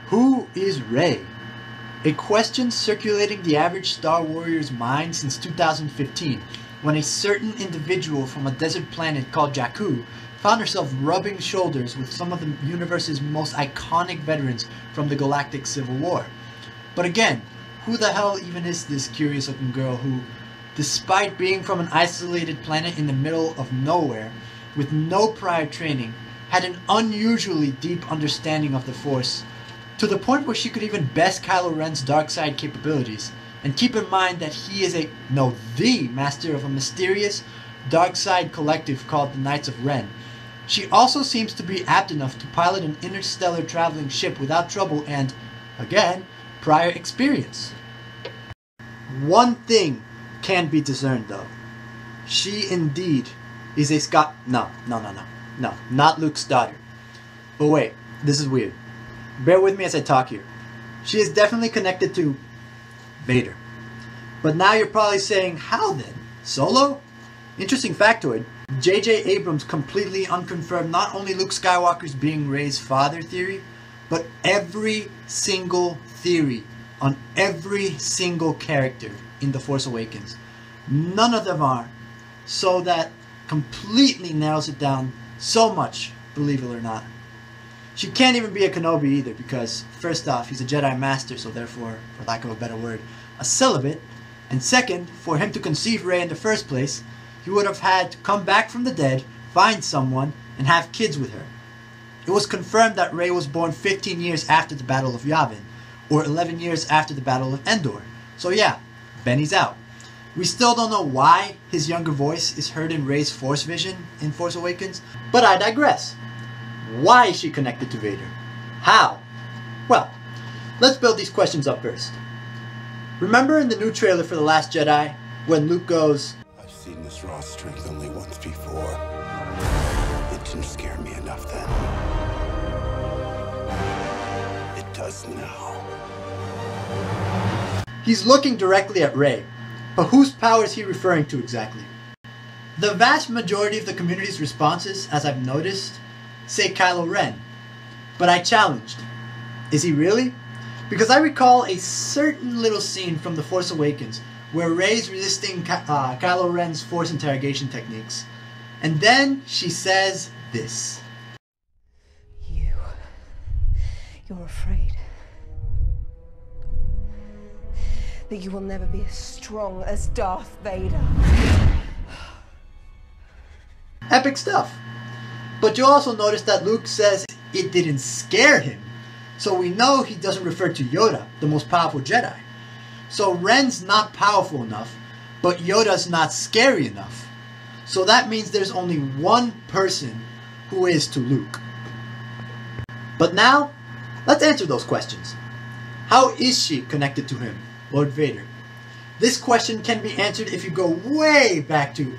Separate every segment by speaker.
Speaker 1: Who is Rey? A question circulating the average Star Warrior's mind since 2015, when a certain individual from a desert planet called Jakku found herself rubbing shoulders with some of the universe's most iconic veterans from the Galactic Civil War. But again, who the hell even is this curious looking girl who, despite being from an isolated planet in the middle of nowhere, with no prior training, had an unusually deep understanding of the Force, to the point where she could even best Kylo Ren's dark side capabilities? And keep in mind that he is the master of a mysterious dark side collective called the Knights of Ren. She also seems to be apt enough to pilot an interstellar traveling ship without trouble and, again, prior experience. One thing can be discerned though. She indeed is a No, not Luke's daughter. But wait, this is weird. Bear with me as I talk here. She is definitely connected to Vader. But now you're probably saying, how then? Solo? Interesting factoid. J.J. Abrams completely unconfirmed not only Luke Skywalker's being Rey's father theory, but every single theory on every single character in The Force Awakens. None of them are. So that completely narrows it down so much, believe it or not. She can't even be a Kenobi either because, first off, he's a Jedi Master, so therefore, for lack of a better word, a celibate. And second, for him to conceive Rey in the first place, he would have had to come back from the dead, find someone, and have kids with her. It was confirmed that Rey was born 15 years after the Battle of Yavin, or 11 years after the Battle of Endor. So yeah, Benny's out. We still don't know why his younger voice is heard in Rey's Force vision in Force Awakens, but I digress. Why is she connected to Vader? How? Well, let's build these questions up first. Remember in the new trailer for The Last Jedi, when Luke goes,
Speaker 2: I've seen this raw strength only once before. It didn't scare me enough then. It does now.
Speaker 1: He's looking directly at Rey, but whose power is he referring to exactly? The vast majority of the community's responses, as I've noticed, say Kylo Ren. But I challenged. Is he really? Because I recall a certain little scene from The Force Awakens where Rey's resisting Kylo Ren's Force interrogation techniques. And then she says this.
Speaker 3: You're afraid that you will never be as strong as Darth Vader.
Speaker 1: Epic stuff. But you'll also notice that Luke says it didn't scare him. So we know he doesn't refer to Yoda, the most powerful Jedi. So Ren's not powerful enough, but Yoda's not scary enough. So that means there's only one person who is to Luke. But now, let's answer those questions. How is she connected to him, Lord Vader? This question can be answered if you go way back to,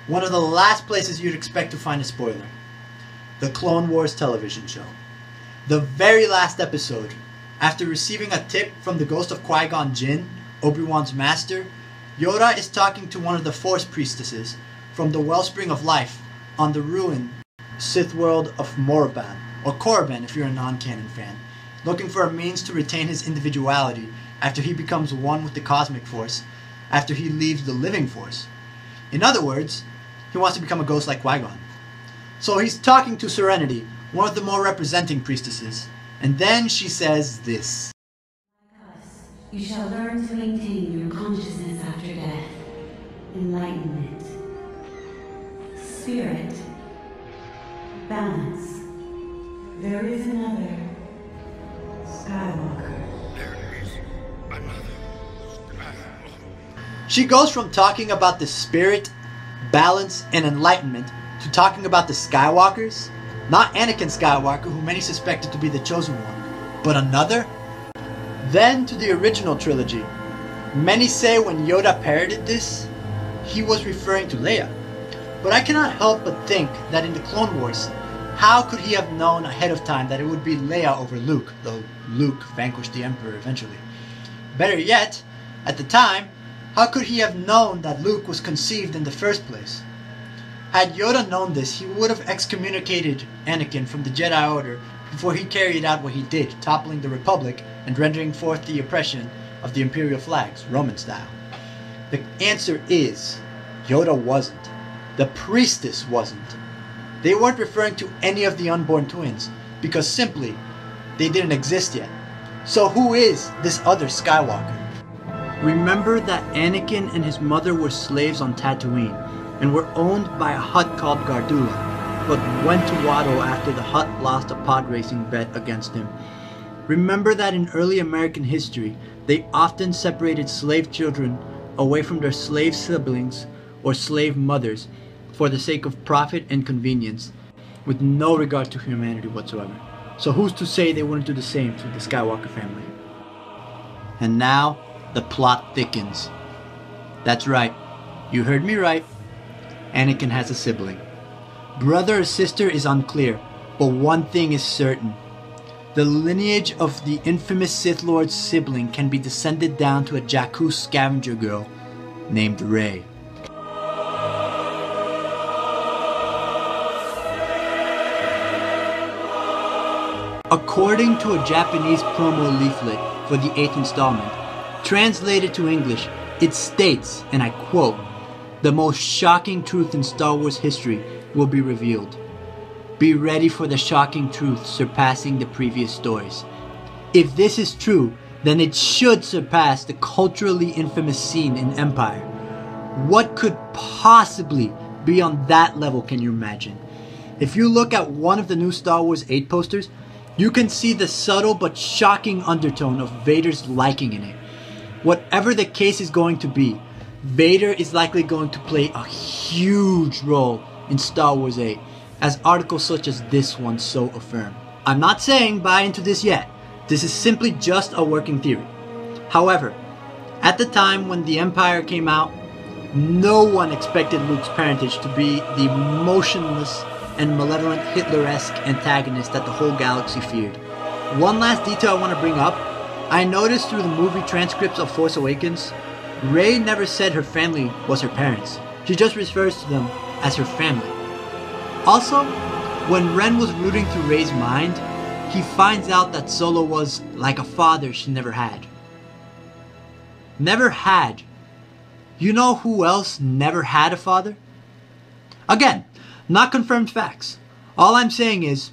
Speaker 1: one of the last places you'd expect to find a spoiler. The Clone Wars television show. The very last episode, after receiving a tip from the ghost of Qui-gon Jinn, Obi-Wan's master, Yoda is talking to one of the Force priestesses from the Wellspring of Life on the ruined Sith world of Moraban, or Korriban if you're a non-canon fan, looking for a means to retain his individuality after he becomes one with the Cosmic Force, after he leaves the Living Force. In other words, he wants to become a ghost like Qui-Gon. So he's talking to Serenity, one of the more representing priestesses, and then she says this.
Speaker 4: Like us, you shall learn to maintain your consciousness after death. Enlightenment. Spirit. Balance. There is another Skywalker.
Speaker 2: There is another.
Speaker 1: She goes from talking about the spirit, balance, and enlightenment to talking about the Skywalkers. Not Anakin Skywalker, who many suspected to be the chosen one, but another? Then to the original trilogy. Many say when Yoda parroted this, he was referring to Leia. But I cannot help but think that in the Clone Wars, how could he have known ahead of time that it would be Leia over Luke, though Luke vanquished the Emperor eventually? Better yet, at the time, how could he have known that Luke was conceived in the first place? Had Yoda known this, he would have excommunicated Anakin from the Jedi Order before he carried out what he did, toppling the Republic and rendering forth the oppression of the imperial flags, Roman style? The answer is, Yoda wasn't. The priestess wasn't. They weren't referring to any of the unborn twins, because simply, they didn't exist yet. So who is this other Skywalker? Remember that Anakin and his mother were slaves on Tatooine, and were owned by a Hutt called Gardula, but went to Watto after the Hutt lost a pod racing bet against him. Remember that in early American history, they often separated slave children away from their slave siblings or slave mothers for the sake of profit and convenience, with no regard to humanity whatsoever. So who's to say they wouldn't do the same to the Skywalker family? And now, the plot thickens. That's right, you heard me right. Anakin has a sibling. Brother or sister is unclear, but one thing is certain. The lineage of the infamous Sith Lord's sibling can be descended down to a Jakku scavenger girl named Rey. According to a Japanese promo leaflet for the 8th installment, translated to English, it states, and I quote, "The most shocking truth in Star Wars history will be revealed. Be ready for the shocking truth surpassing the previous stories." If this is true, then it should surpass the culturally infamous scene in Empire. What could possibly be on that level, can you imagine? If you look at one of the new Star Wars 8 posters, you can see the subtle but shocking undertone of Vader's liking in it. Whatever the case is going to be, Vader is likely going to play a huge role in Star Wars 8, as articles such as this one so affirm. I'm not saying buy into this yet. This is simply just a working theory. However, at the time when the Empire came out, no one expected Luke's parentage to be the motionless and malevolent Hitler-esque antagonist that the whole galaxy feared. One last detail I want to bring up. I noticed through the movie transcripts of Force Awakens, Rey never said her family was her parents. She just refers to them as her family. Also, when Ren was rooting through Rey's mind, he finds out that Solo was like a father she never had. Never had. You know who else never had a father? Again, not confirmed facts. All I'm saying is,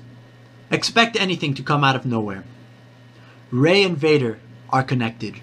Speaker 1: expect anything to come out of nowhere. Rey and Vader are connected.